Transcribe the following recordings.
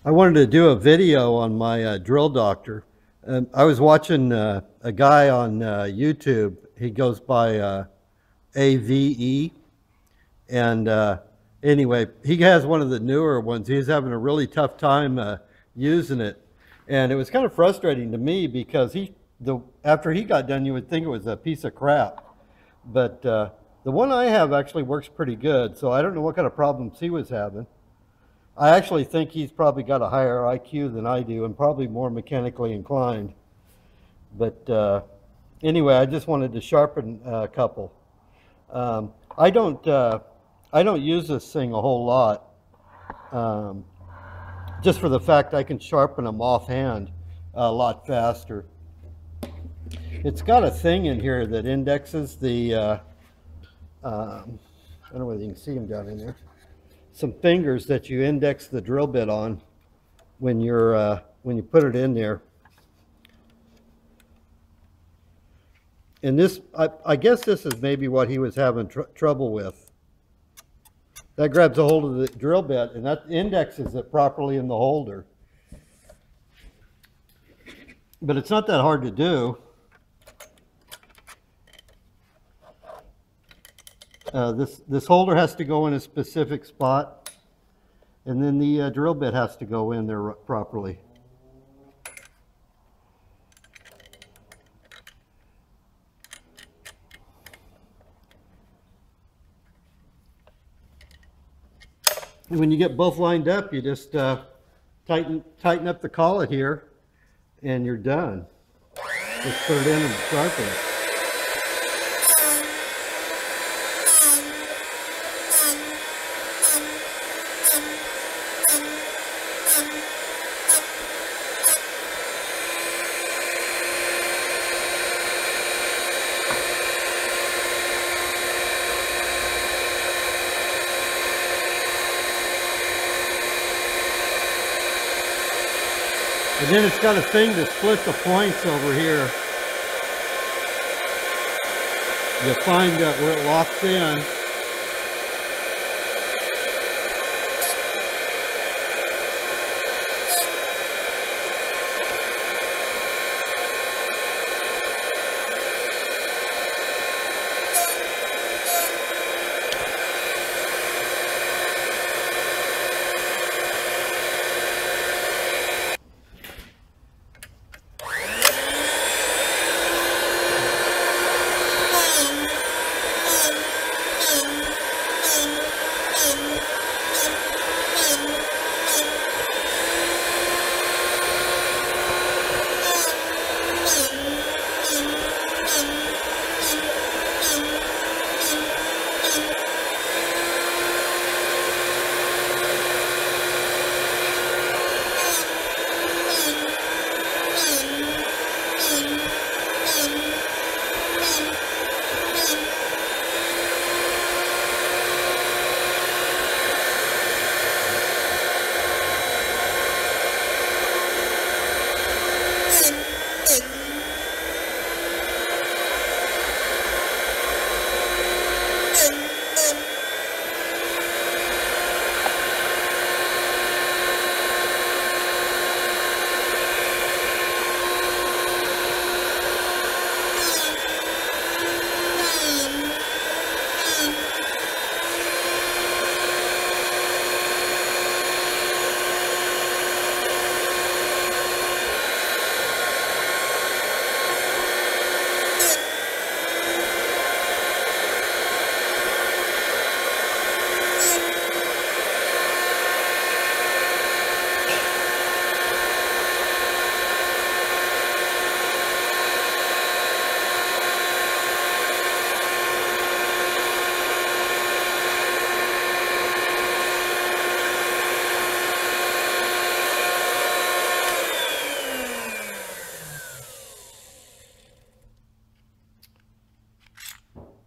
I wanted to do a video on my drill doctor. I was watching a guy on YouTube. He goes by AVE. And anyway, he has one of the newer ones. He's having a really tough time using it. And it was kind of frustrating to me because after he got done, you would think it was a piece of crap. But the one I have actually works pretty good. So I don't know what kind of problems he was having. I actually think he's probably got a higher IQ than I do and probably more mechanically inclined. But anyway, I just wanted to sharpen a couple. I don't use this thing a whole lot, just for the fact I can sharpen them offhand a lot faster. It's got a thing in here that indexes the, I don't know whether you can see them down in there, some fingers that you index the drill bit on when you put it in there. And this, I guess this is maybe what he was having trouble with. That grabs a hold of the drill bit and that indexes it properly in the holder. But it's not that hard to do. This holder has to go in a specific spot, and then the drill bit has to go in there properly. And when you get both lined up, you just tighten up the collet here, and you're done. Just put it in and sharpen it. And then it's got a thing to split the points over here. You find where it locks in.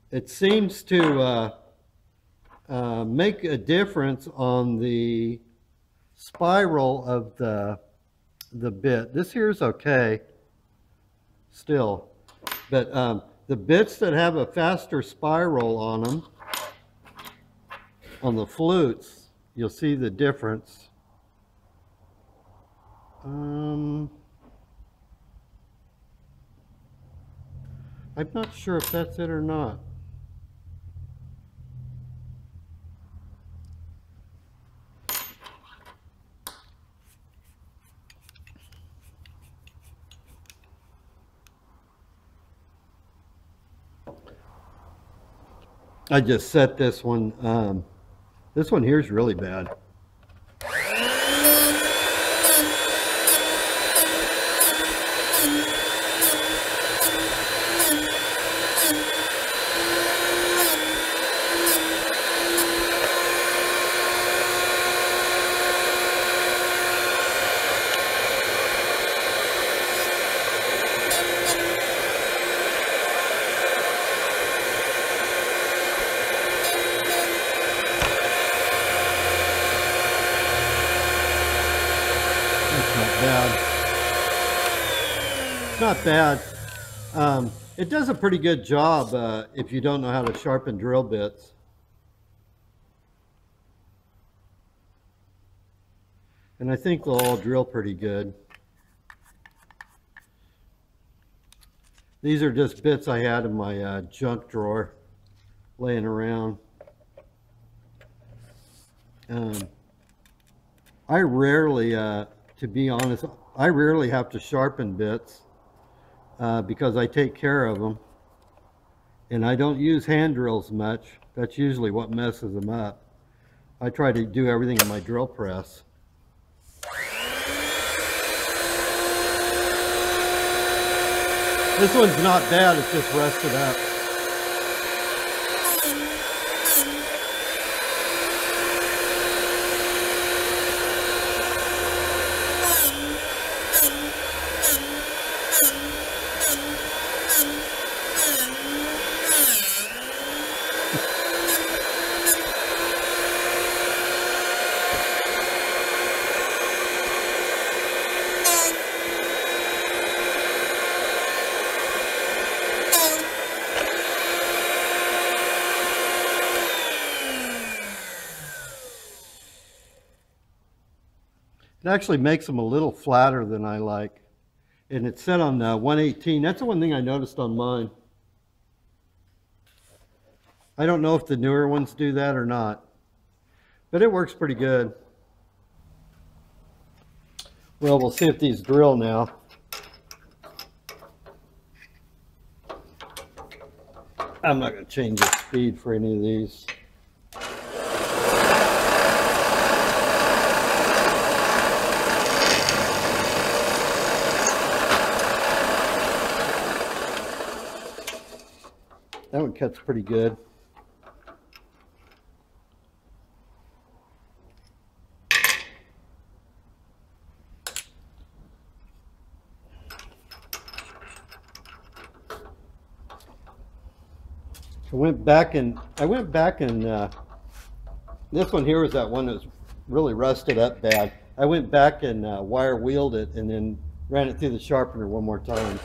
It seems to make a difference on the spiral of the bit. This here is okay still, but the bits that have a faster spiral on them, on the flutes, you'll see the difference. I'm not sure if that's it or not. I just set this one. This one here is really bad. It's not bad. It does a pretty good job if you don't know how to sharpen drill bits. And I think they'll all drill pretty good. These are just bits I had in my junk drawer laying around. I rarely, to be honest, I rarely have to sharpen bits because I take care of them. And I don't use hand drills much. That's usually what messes them up. I try to do everything in my drill press. This one's not bad, it's just rusted up. It actually makes them a little flatter than I like. And it's set on 118. That's the one thing I noticed on mine. I don't know if the newer ones do that or not, but it works pretty good. Well, we'll see if these drill now. I'm not going to change the speed for any of these. That one cuts pretty good. I went back and this one here was that one that was really rusted up bad. I went back and wire wheeled it and then ran it through the sharpener one more time.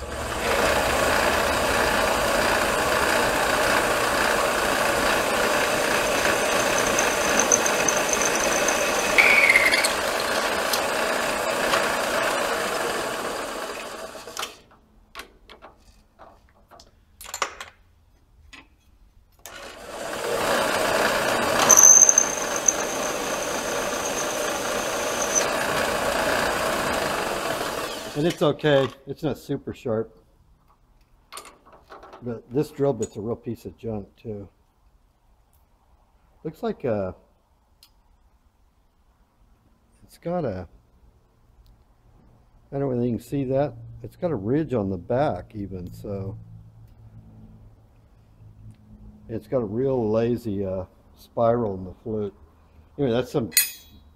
And it's okay, it's not super sharp. But this drill bit's a real piece of junk too. Looks like it's got a, I don't know whether you can see that. It's got a ridge on the back even, so. It's got a real lazy spiral in the flute. Anyway, that's some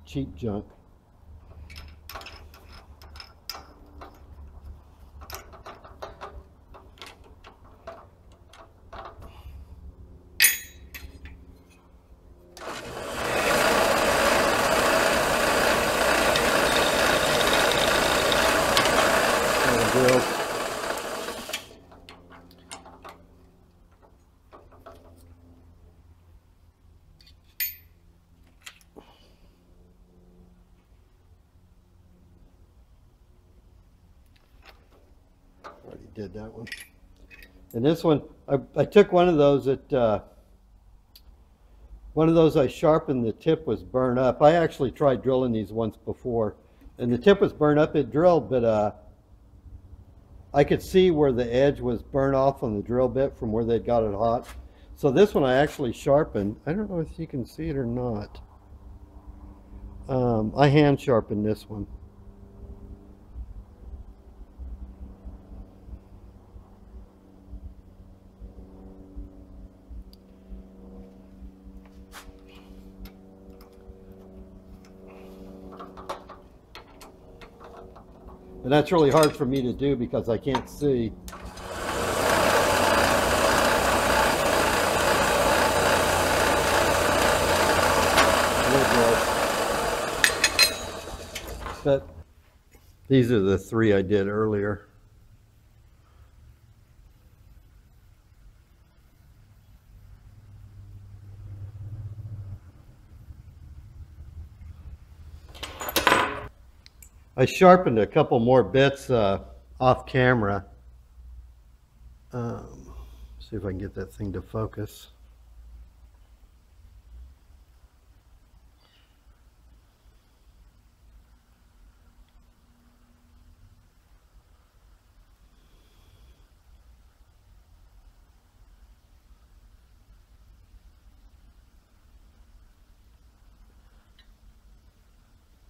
cheap junk. did that one. And this one, I took one of those I sharpened, the tip was burned up. I actually tried drilling these once before, and the tip was burned up. It drilled, but I could see where the edge was burned off on the drill bit from where they'd got it hot. So this one I actually sharpened. I don't know if you can see it or not. I hand sharpened this one. And that's really hard for me to do because I can't see. But these are the three I did earlier. I sharpened a couple more bits off camera. See if I can get that thing to focus.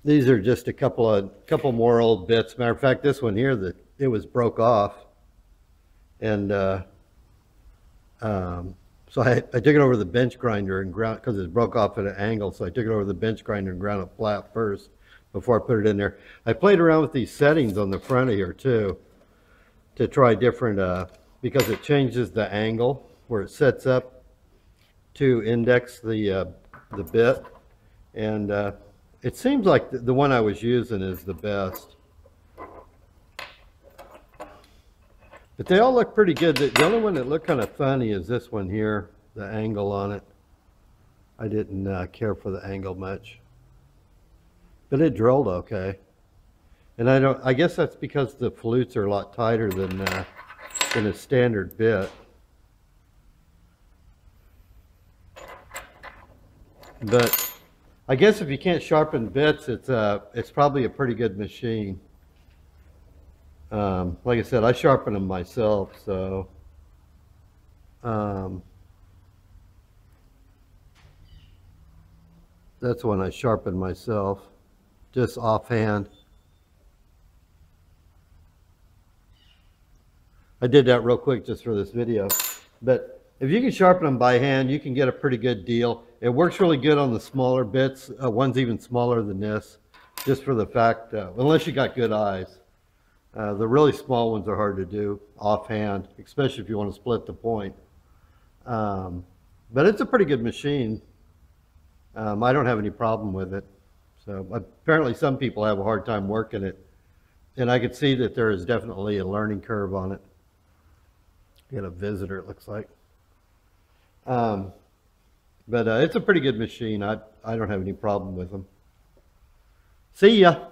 These are just a couple more old bits. Matter of fact, this one here, it was broke off, and so I took it over the bench grinder and ground, because it broke off at an angle. So I took it over the bench grinder and ground it flat first before I put it in there. I played around with these settings on the front of here too, to try different because it changes the angle where it sets up to index the bit, and it seems like the one I was using is the best. But they all look pretty good. The only one that looked kind of funny is this one here, the angle on it. I didn't care for the angle much. But it drilled okay. And I guess that's because the flutes are a lot tighter than a standard bit. But I guess if you can't sharpen bits, it's probably a pretty good machine. Like I said, I sharpen them myself, so that's when I sharpen myself, just offhand. I did that real quick just for this video, but if you can sharpen them by hand, you can get a pretty good deal. It works really good on the smaller bits, ones even smaller than this, just for the fact, unless you got good eyes. The really small ones are hard to do offhand, especially if you want to split the point. But it's a pretty good machine. I don't have any problem with it. So apparently some people have a hard time working it. And I could see that there is definitely a learning curve on it. Got a visitor, it looks like. But it's a pretty good machine. I don't have any problem with them. See ya.